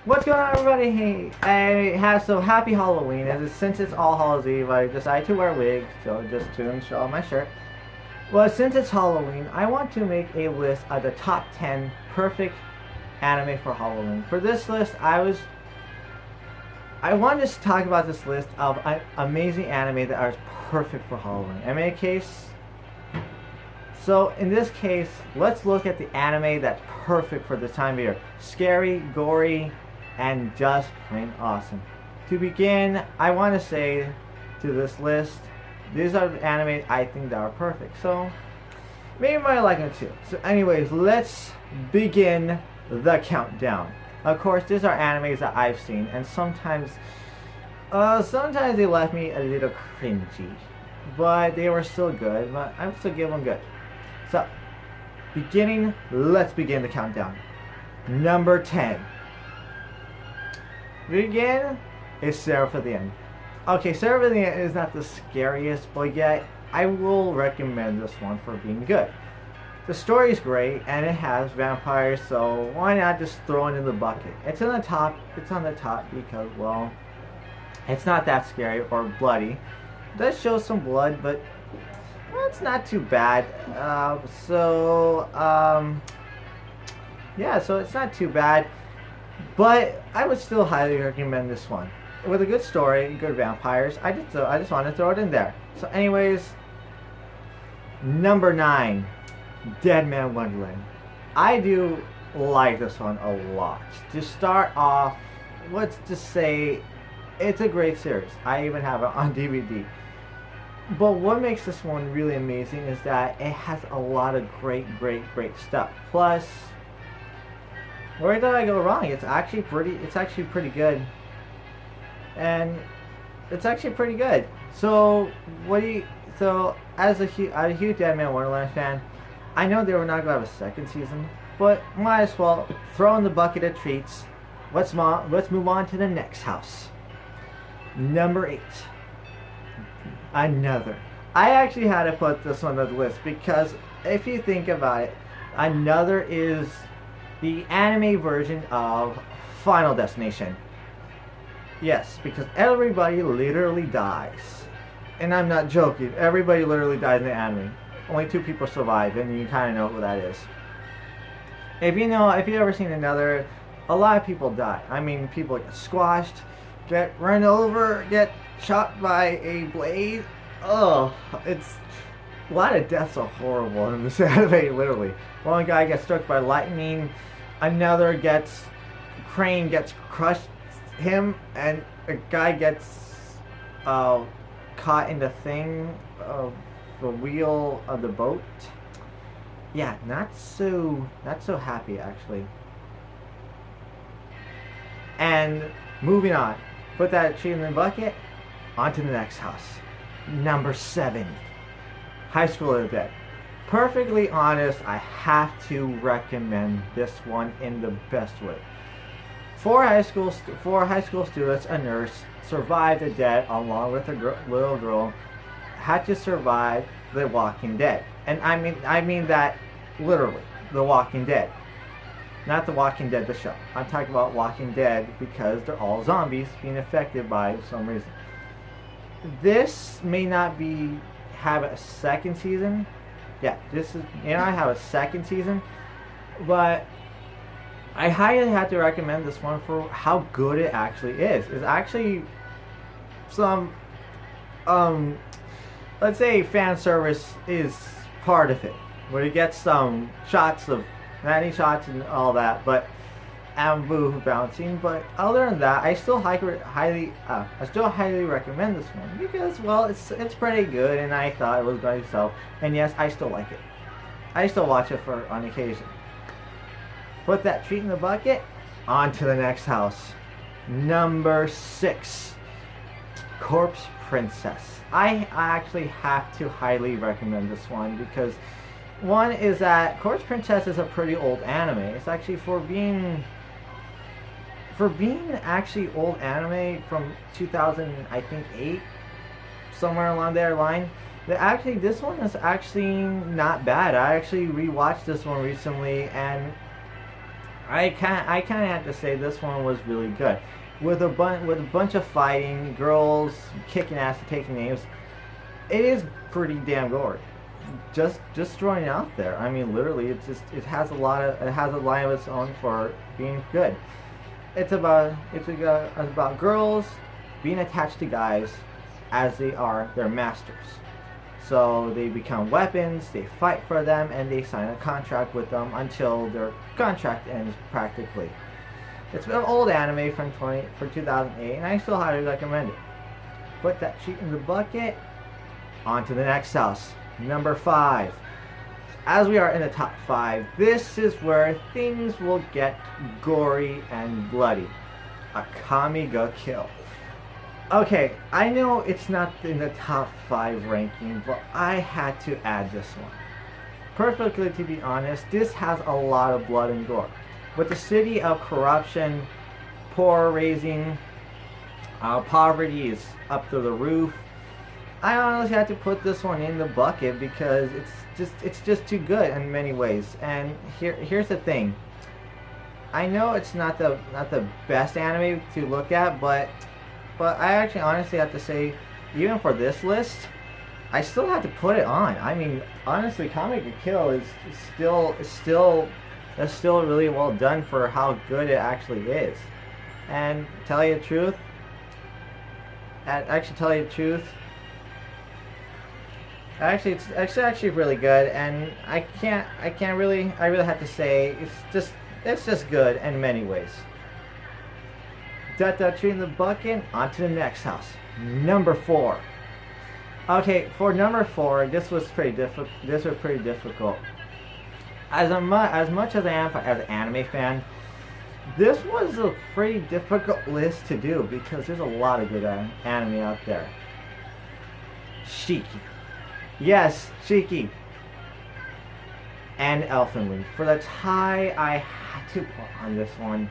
What's going on, everybody? Hey, happy Halloween. And since it's All Hallows Eve, I decided to wear wigs, so just to show my shirt. Well, since it's Halloween, I want to make a list of the top 10 perfect anime for Halloween. For this list, I wanted to talk about this list of amazing anime that are perfect for Halloween. So in this case, let's look at the anime that's perfect for this time of year. Scary, gory, and just plain awesome. To begin, I want to say to this list, these are the anime I think that are perfect. So maybe you might like them too. So anyways, let's begin the countdown. Of course, these are animes that I've seen, and sometimes they left me a little cringy, but they were still good. But I'm still give them good. So, let's begin the countdown. Number 10. Begin is Seraph of the End. Okay, Seraph of the End is not the scariest, but yet I will recommend this one for being good. The story is great, and it has vampires, so why not just throw it in the bucket? It's on the top because, well, it's not that scary or bloody. It does show some blood, but well, it's not too bad. Yeah, so it's not too bad. But I would still highly recommend this one. With a good story, good vampires, I just want to throw it in there. So anyways, number 9, Dead Man Wonderland. I do like this one a lot. To start off, let's just say it's a great series. I even have it on DVD. But what makes this one really amazing is that it has a lot of great stuff. Plus, where did I go wrong? It's actually pretty good. And it's actually pretty good. So, as a huge Dead Man Wonderland fan, I know they were not going to have a second season, but might as well throw in the bucket of treats. Let's move on to the next house. Number 8. Another. I actually had to put this on the list because if you think about it, Another is the anime version of Final Destination. Yes, because everybody literally dies. And I'm not joking. Everybody literally dies in the anime. Only 2 people survive, and you kind of know who that is. If you've ever seen Another, a lot of people die. I mean, people get squashed, get run over, get shot by a blade. Oh, it's a lot of deaths are horrible in this anime. Literally, one guy gets struck by lightning, another crane gets crushed him, and a guy gets caught in the thing of the wheel of the boat. Yeah, not so happy actually. And moving on. Put that tree in the bucket. On to the next house. Number 7. High School of the Dead. Perfectly honest, I have to recommend this one in the best way. 4 high school students, a nurse, survived the dead along with a little girl, had to survive The Walking Dead. And I mean that literally, The Walking Dead. Not The Walking Dead the show. I'm talking about Walking Dead because they're all zombies being affected by some reason. This may not have a second season. Yeah, I have a second season, but I highly have to recommend this one for how good it actually is. It's actually some, let's say fan service is part of it, where you get some shots of nanny shots and all that, and boo bouncing. But other than that, I still highly recommend this one because, well, it's pretty good, and I thought it was by itself. And yes, I still like it. I still watch it on occasion. Put that treat in the bucket. On to the next house. Number 6. Corpse Princess. I actually have to highly recommend this one because one is that Corpse Princess is a pretty old anime. It's actually for being actually old anime from 2008, somewhere along that line. This one is actually not bad. I actually rewatched this one recently, and I kind of have to say this one was really good, with a bunch of fighting, girls kicking ass and taking names. It is pretty damn gory. Just throwing it out there. I mean, literally, it has a line of its own for being good. It's about girls being attached to guys as they are their masters. So they become weapons, they fight for them, and they sign a contract with them until their contract ends practically. It's an old anime from 2008, and I still highly recommend it. Put that sheet in the bucket. On to the next house. Number 5. As we are in the top 5, this is where things will get gory and bloody. Akame ga Kill. Okay, I know it's not in the top 5 ranking, but I had to add this one. Perfectly, to be honest, this has a lot of blood and gore. With the city of corruption, poor raising, poverty is up to the roof. I honestly had to put this one in the bucket because it's just too good in many ways. And here's the thing. I know it's not the best anime to look at, but I actually honestly have to say, even for this list, I still have to put it on. I mean, honestly, Comic Book Kill is still really well done for how good it actually is. And tell you the truth, actually it's actually really good, and I really have to say it's just good in many ways. Tree in the bucket. On to the next house. Number 4. Okay, for number 4, this was pretty difficult. As much as I am as an anime fan, this was a pretty difficult list to do because there's a lot of good anime out there. Shiki. Yes, Shiki. And Elfen Lied. For the tie, I had to put on this one.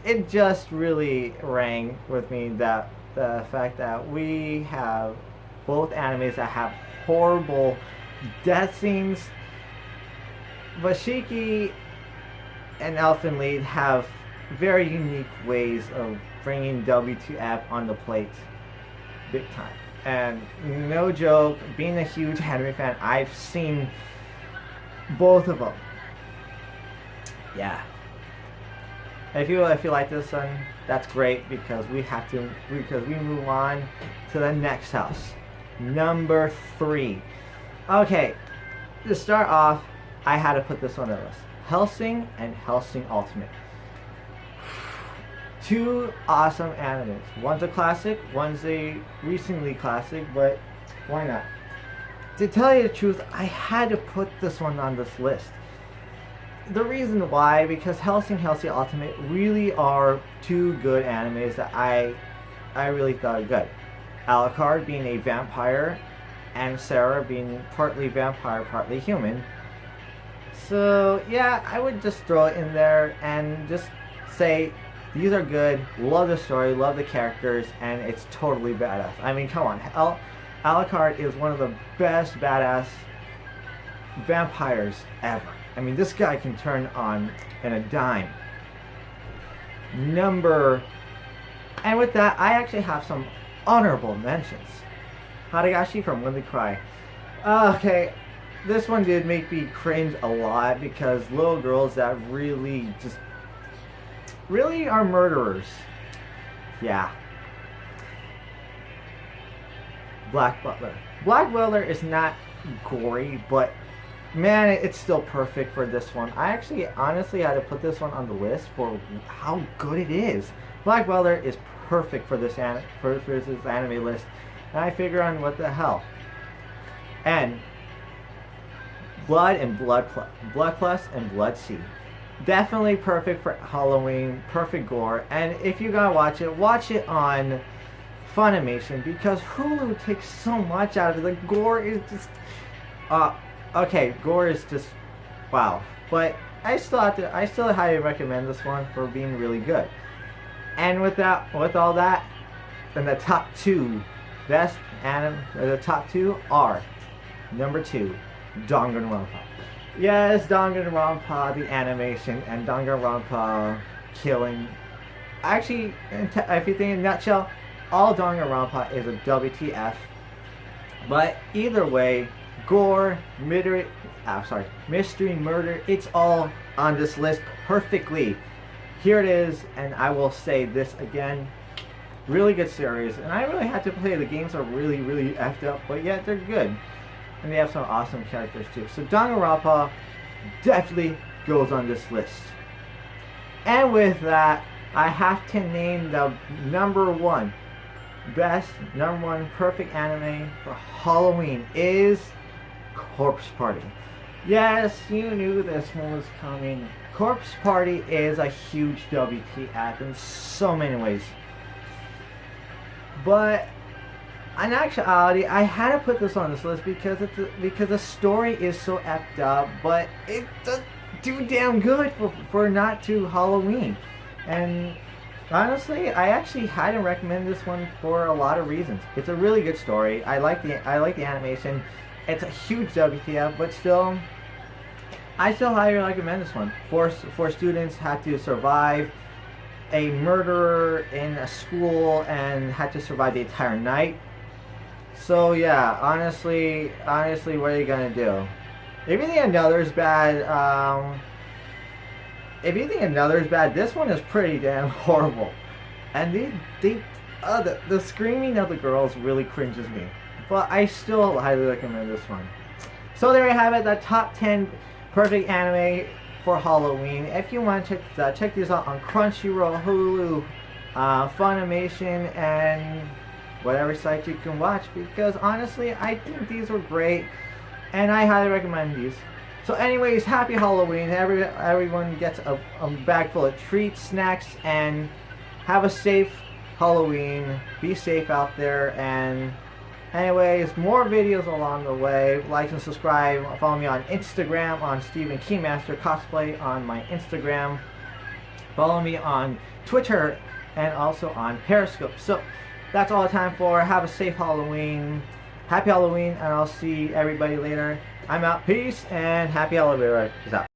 It just really rang with me that the fact that we have both animes that have horrible death scenes, but Shiki and Elfen Lied have very unique ways of bringing WTF on the plate, big time. And no joke, being a huge anime fan, I've seen both of them. Yeah. If you like this one, that's great because we move on to the next house. Number 3. Okay, to start off, I had to put this on the list. Hellsing and Hellsing Ultimate. 2 awesome animes. One's a classic, one's a recently classic, but why not? To tell you the truth, I had to put this one on this list. The reason why, because Hellsing Ultimate really are 2 good animes that I really thought are good. Alucard being a vampire, and Sarah being partly vampire, partly human. So yeah, I would just throw it in there and just say these are good, love the story, love the characters, and it's totally badass. I mean, come on, Alucard is one of the best badass vampires ever. I mean, this guy can turn on in a dime. And with that, I actually have some honorable mentions. Haragashi from When They Cry. Okay, this one did make me cringe a lot because little girls that really are murderers. Yeah. Black Butler. Black Butler is not gory, but man, it's still perfect for this one. I actually honestly had to put this one on the list for how good it is. Black Butler is perfect for this anime list, and I figure on what the hell. And Blood and Blood Plus and Blood Sea. Definitely perfect for Halloween, perfect gore. And if you gotta watch it on Funimation because Hulu takes so much out of it. The gore is just okay, gore is just wow. But I still highly recommend this one for being really good. And with all that, then the top 2 best anime, the top 2 are number 2, Danganronpa. Yes, Danganronpa, the animation, and Danganronpa killing. Actually, if you think in a nutshell, all Danganronpa is a WTF. But either way, gore, mystery, murder, it's all on this list perfectly. Here it is, and I will say this again. Really good series, and I really had to play. The games are really, really effed up, but yet they're good. And they have some awesome characters too. So Danganronpa definitely goes on this list. And with that, I have to name the number one perfect anime for Halloween is Corpse Party. Yes, you knew this one was coming. Corpse Party is a huge WTF in so many ways. But in actuality, I had to put this on this list because the story is so effed up, but it does do damn good for not too Halloween. And honestly, I actually had to recommend this one for a lot of reasons. It's a really good story. I like the animation. It's a huge WTF, but still, I still highly recommend this one. Four students had to survive a murderer in a school and had to survive the entire night. So yeah, honestly, what are you gonna do? If you think another's bad, this one is pretty damn horrible. And the screaming of the girls really cringes me. But I still highly recommend this one. So there you have it, the top 10 perfect anime for Halloween. If you want to check these out on Crunchyroll, Hulu, Funimation, and whatever site you can watch, because honestly, I think these were great, and I highly recommend these. So anyways, happy Halloween. Everyone gets a bag full of treats, snacks, and have a safe Halloween. Be safe out there, and anyways, more videos along the way. Like and subscribe. Follow me on Instagram on Stephen Keymaster Cosplay on my Instagram. Follow me on Twitter and also on Periscope. So that's all the time for. Have a safe Halloween. Happy Halloween, and I'll see everybody later. I'm out. Peace and happy Halloween. Peace out.